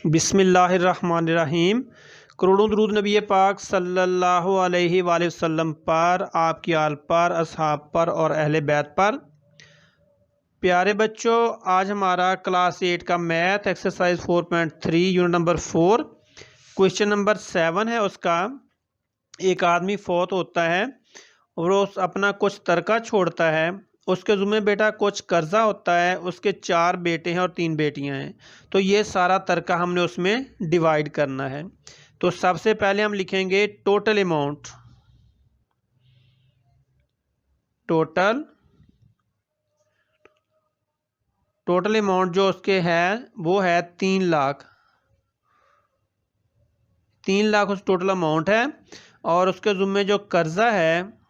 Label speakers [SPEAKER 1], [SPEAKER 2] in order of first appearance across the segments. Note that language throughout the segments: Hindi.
[SPEAKER 1] बिस्मिल्लाहिर्रहमानिर्रहीम। करोड़ों दुरूद नबी पाक सल्लल्लाहु अलैहि वसल्लम पर, आपकी आल पर, असहाब पर और अहले बैत पर। प्यारे बच्चों, आज हमारा क्लास 8 का math exercise 4.3 unit number 4 question number 7 है। उसका एक आदमी फौत होता है और वो अपना कुछ तरका छोड़ता है। उसके ज़ुम्मे बेटा कुछ कर्जा होता है। उसके 4 बेटे हैं और 3 बेटियां हैं। तो ये सारा तरका हमने उसमें डिवाइड करना है। तो सबसे पहले हम लिखेंगे टोटल अमाउंट। टोटल अमाउंट जो उसके है वो है 3 लाख। 3 लाख उस टोटल अमाउंट है। और उसके ज़ुम्मे जो कर्जा है,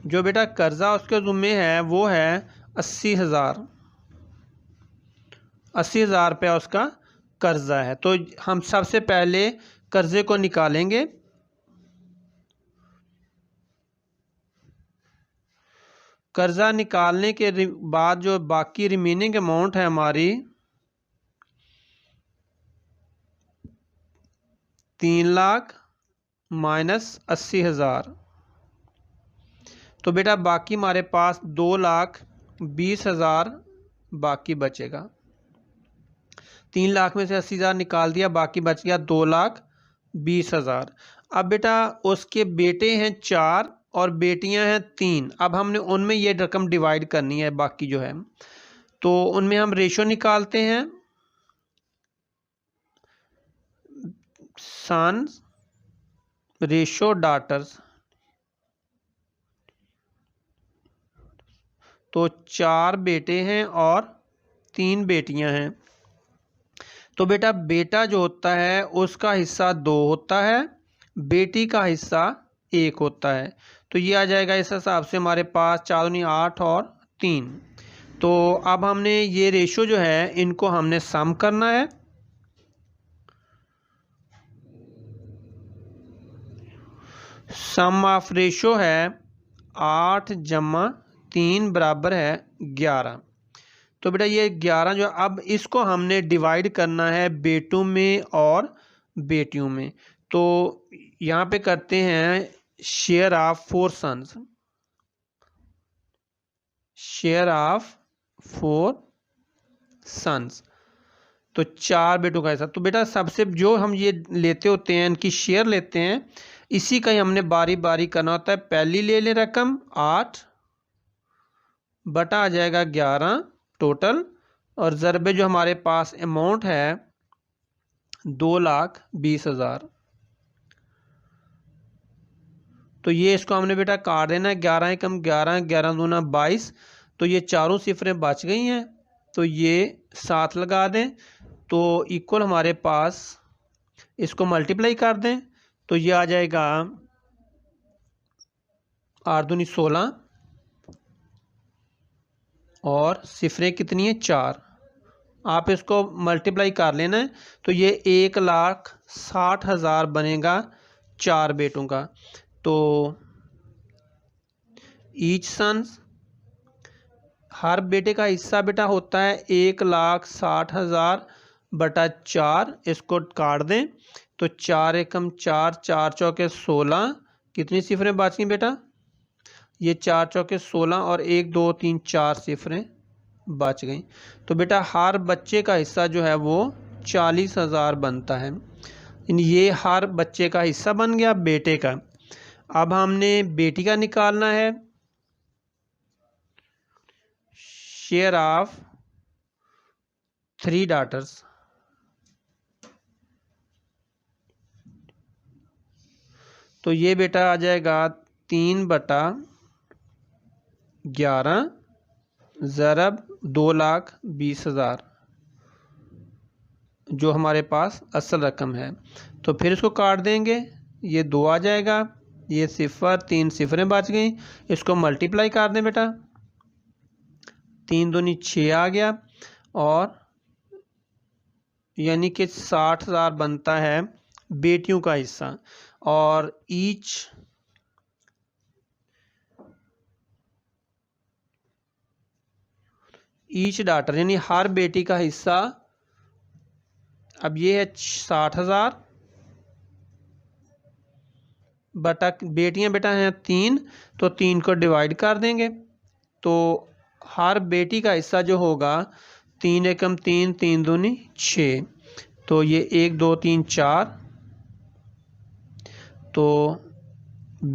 [SPEAKER 1] जो बेटा कर्जा उसके ज़ुम्मे है वो है 80,000। 80,000 रुपया उसका कर्जा है। तो हम सबसे पहले कर्जे को निकालेंगे। कर्जा निकालने के बाद जो बाकी रिमेनिंग अमाउंट है हमारी 3 लाख माइनस 80,000। तो बेटा बाकी हमारे पास 2,20,000 बाकी बचेगा। 3 लाख में से 80,000 निकाल दिया, बाकी बच गया 2,20,000। अब बेटा उसके बेटे हैं 4 और बेटियां हैं 3। अब हमने उनमें ये रकम डिवाइड करनी है बाकी जो है। तो उनमें हम रेशो निकालते हैं, सन्स रेशो डाटर्स। तो 4 बेटे हैं और 3 बेटियां हैं। तो बेटा बेटा जो होता है उसका हिस्सा 2 होता है, बेटी का हिस्सा 1 होता है। तो ये आ जाएगा इस हिसाब से हमारे पास 4 दूनी 8 और 3। तो अब हमने ये रेशो जो है इनको हमने सम करना है। सम ऑफ रेशो है 8 जमा 3 बराबर है 11। तो बेटा ये 11 जो, अब इसको हमने डिवाइड करना है बेटों में और बेटियों में। तो यहाँ पे करते हैं share of 4 sons. Share of 4 sons, तो 4 बेटों का हिस्सा। तो बेटा सबसे जो हम ये लेते होते हैं इनकी शेयर लेते हैं, इसी का ही हमने बारी बारी करना होता है। पहली ले लें रकम 8 बटा आ जाएगा 11 टोटल, और ज़रबे जो हमारे पास अमाउंट है 2,20,000। तो ये इसको हमने बेटा काट देना है। 11 एकम 11, 11 दूना 22। तो ये चारों सिफरें बच गई हैं, तो ये 7 लगा दें। तो इक्वल हमारे पास इसको मल्टीप्लाई कर दें, तो ये आ जाएगा 8 दूनी 16 और सिफरें कितनी है 4। आप इसको मल्टीप्लाई कर लेना है, तो ये 1,60,000 बनेगा 4 बेटों का। तो ईच सन्स, हर बेटे का हिस्सा बेटा होता है 1,60,000 बटा 4। इसको काट दें, तो 4 एकम 4, 4 चौके 16। कितनी सिफरें बच गई बेटा? ये 4 चौके 16 और 1 2 3 4 सिफरें बच गई। तो बेटा हर बच्चे का हिस्सा जो है वो 40,000 बनता है। ये हर बच्चे का हिस्सा बन गया बेटे का। अब हमने बेटी का निकालना है। Share of 3 daughters. तो ये बेटा आ जाएगा 3 बटा 11 ज़रब 2,20,000 जो हमारे पास असल रकम है। तो फिर इसको काट देंगे, ये 2 आ जाएगा, ये 0 3 सिफरें बच गई। इसको मल्टीप्लाई कर दें बेटा, 3 दूनी 6 आ गया, और यानी कि 60,000 बनता है बेटियों का हिस्सा। और ईच डाटर यानी हर बेटी का हिस्सा, अब ये है 60,000 बटा, बेटियां बेटा हैं 3, तो 3 को डिवाइड कर देंगे, तो हर बेटी का हिस्सा जो होगा 3 एकम 3, 3 दूनी 6, तो ये 1 2 3 4, तो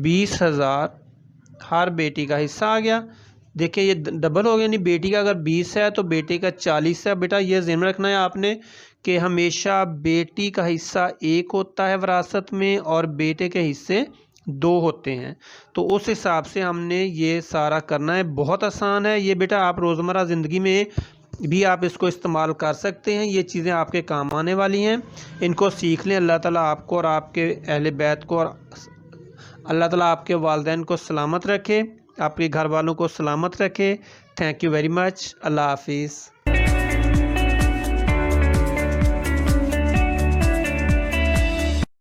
[SPEAKER 1] 20,000 हर बेटी का हिस्सा आ गया। देखिए ये डबल हो गया, यानी बेटी का अगर 20 है तो बेटे का 40 है। बेटा ये ध्यान रखना है आपने कि हमेशा बेटी का हिस्सा 1 होता है विरासत में और बेटे के हिस्से 2 होते हैं, तो उस हिसाब से हमने ये सारा करना है। बहुत आसान है ये बेटा, आप रोज़मर्रा ज़िंदगी में भी आप इसको इस्तेमाल कर सकते हैं। ये चीज़ें आपके काम आने वाली हैं, इनको सीख लें। अल्लाह ताला आपको और आपके अहले बैत को और अल्लाह ताला आपके वालिदैन को सलामत रखे, आपके घर वालों को सलामत रखे। Thank you very much. अल्लाह हाफिज़।